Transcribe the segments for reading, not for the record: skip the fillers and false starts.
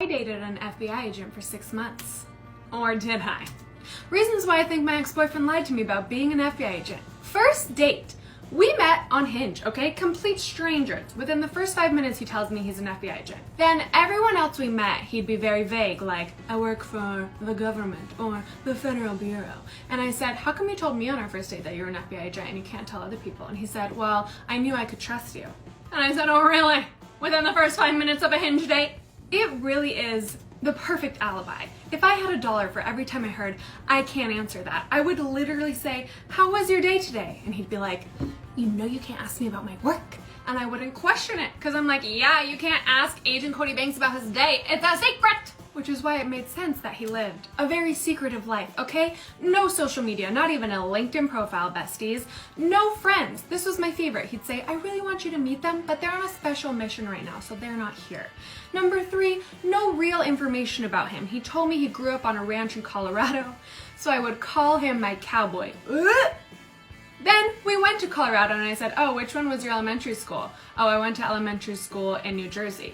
I dated an FBI agent for 6 months. Or did I? Reasons why I think my ex-boyfriend lied to me about being an FBI agent. First date. We met on Hinge, okay? Complete strangers. Within the first 5 minutes, he tells me he's an FBI agent. Then everyone else we met, he'd be very vague, like, I work for the government or the Federal Bureau. And I said, how come you told me on our first date that you were an FBI agent and you can't tell other people? And he said, well, I knew I could trust you. And I said, oh really? Within the first 5 minutes of a Hinge date? It really is the perfect alibi. If I had $1 for every time I heard, I can't answer that, I would literally say, how was your day today? And he'd be like, you know you can't ask me about my work. And I wouldn't question it, because I'm like, yeah, you can't ask Agent Cody Banks about his day. It's a secret! Which is why it made sense that he lived a very secretive life, okay? No social media, not even a LinkedIn profile, besties. No friends. This was my favorite. He'd say, I really want you to meet them, but they're on a special mission right now, so they're not here. Number 3, no real information about him. He told me he grew up on a ranch in Colorado, so I would call him my cowboy. Then we went to Colorado and I said, oh, which one was your elementary school? Oh, I went to elementary school in New Jersey.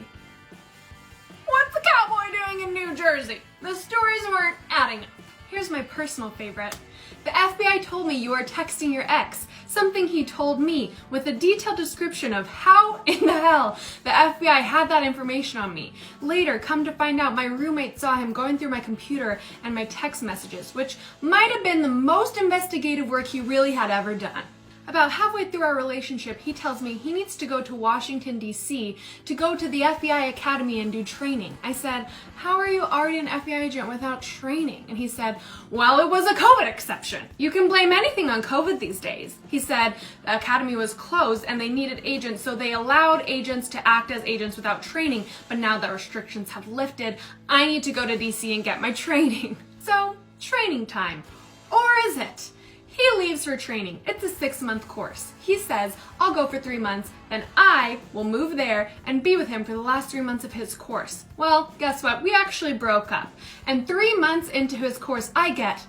What's the cowboy doing in New Jersey? The stories weren't adding up. Here's my personal favorite. The FBI told me you are texting your ex, something he told me, with a detailed description of how in the hell the FBI had that information on me. Later, come to find out, my roommate saw him going through my computer and my text messages, which might have been the most investigative work he really had ever done. About halfway through our relationship, he tells me he needs to go to Washington, D.C. to go to the FBI Academy and do training. I said, how are you already an FBI agent without training? And he said, well, it was a COVID exception. You can blame anything on COVID these days. He said the Academy was closed and they needed agents, so they allowed agents to act as agents without training. But now that restrictions have lifted, I need to go to D.C. and get my training. So, training time. Or is it? He leaves for training. It's a 6-month course. He says, I'll go for 3 months, then I will move there and be with him for the last 3 months of his course. Well, guess what? We actually broke up. And 3 months into his course, I get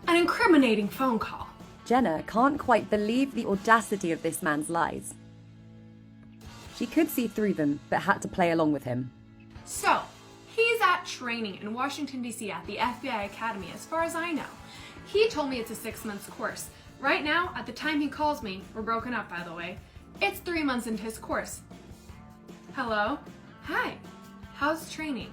an incriminating phone call. Jenna can't quite believe the audacity of this man's lies. She could see through them, but had to play along with him. So, he's at training in Washington, D.C. at the FBI Academy, as far as I know. He told me it's a 6-month course. Right now, at the time he calls me, we're broken up by the way, it's 3 months into his course. Hello? Hi. How's training?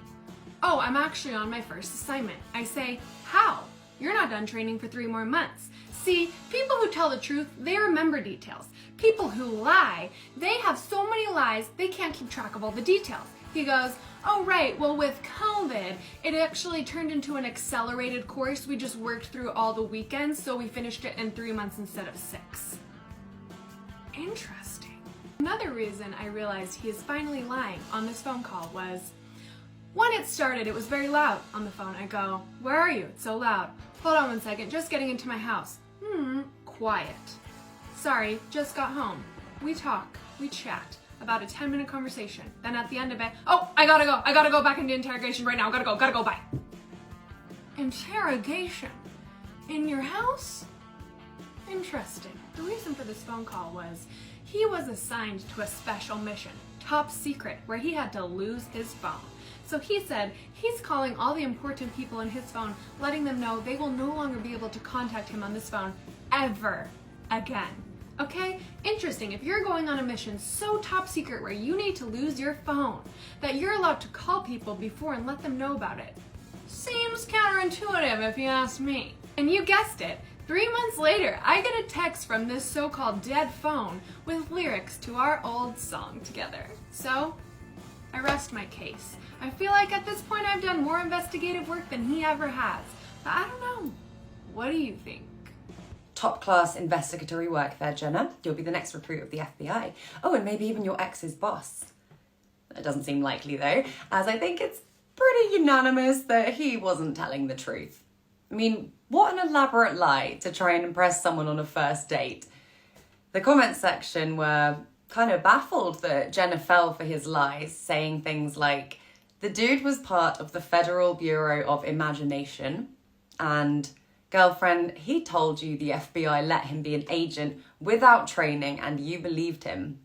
Oh, I'm actually on my first assignment. I say, how? You're not done training for 3 more months. See, people who tell the truth, they remember details. People who lie, they have so many lies, they can't keep track of all the details. He goes, oh right, well with COVID, it actually turned into an accelerated course. We just worked through all the weekends, so we finished it in 3 months instead of 6. Interesting. Another reason I realized he is finally lying on this phone call was, when it started, it was very loud on the phone. I go, where are you? It's so loud. Hold on 1 second, just getting into my house. Quiet. Sorry, just got home. We talk, we chat. About a 10-minute conversation. Then at the end of it, oh, I gotta go back into interrogation right now. Gotta go, bye. Interrogation? In your house? Interesting. The reason for this phone call was he was assigned to a special mission, top secret, where he had to lose his phone. So he said he's calling all the important people in his phone, letting them know they will no longer be able to contact him on this phone ever again. Okay? Interesting. If you're going on a mission so top secret where you need to lose your phone, that you're allowed to call people before and let them know about it. Seems counterintuitive if you ask me. And you guessed it. 3 months later, I get a text from this so-called dead phone with lyrics to our old song together. So, I rest my case. I feel like at this point I've done more investigative work than he ever has. But I don't know. What do you think? Top-class investigatory work there, Jenna. You'll be the next recruit of the FBI. Oh, and maybe even your ex's boss. It doesn't seem likely, though, as I think it's pretty unanimous that he wasn't telling the truth. I mean, what an elaborate lie to try and impress someone on a first date. The comment section were kind of baffled that Jenna fell for his lies, saying things like, the dude was part of the Federal Bureau of Imagination, and girlfriend, he told you the FBI let him be an agent without training and you believed him.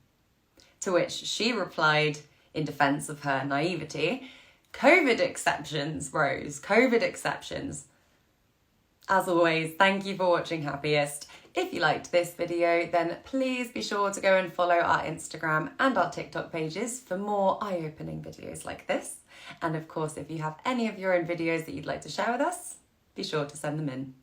To which she replied, in defense of her naivety, COVID exceptions, Rose. COVID exceptions. As always, thank you for watching Happiest. If you liked this video, then please be sure to go and follow our Instagram and our TikTok pages for more eye-opening videos like this. And of course, if you have any of your own videos that you'd like to share with us, be sure to send them in.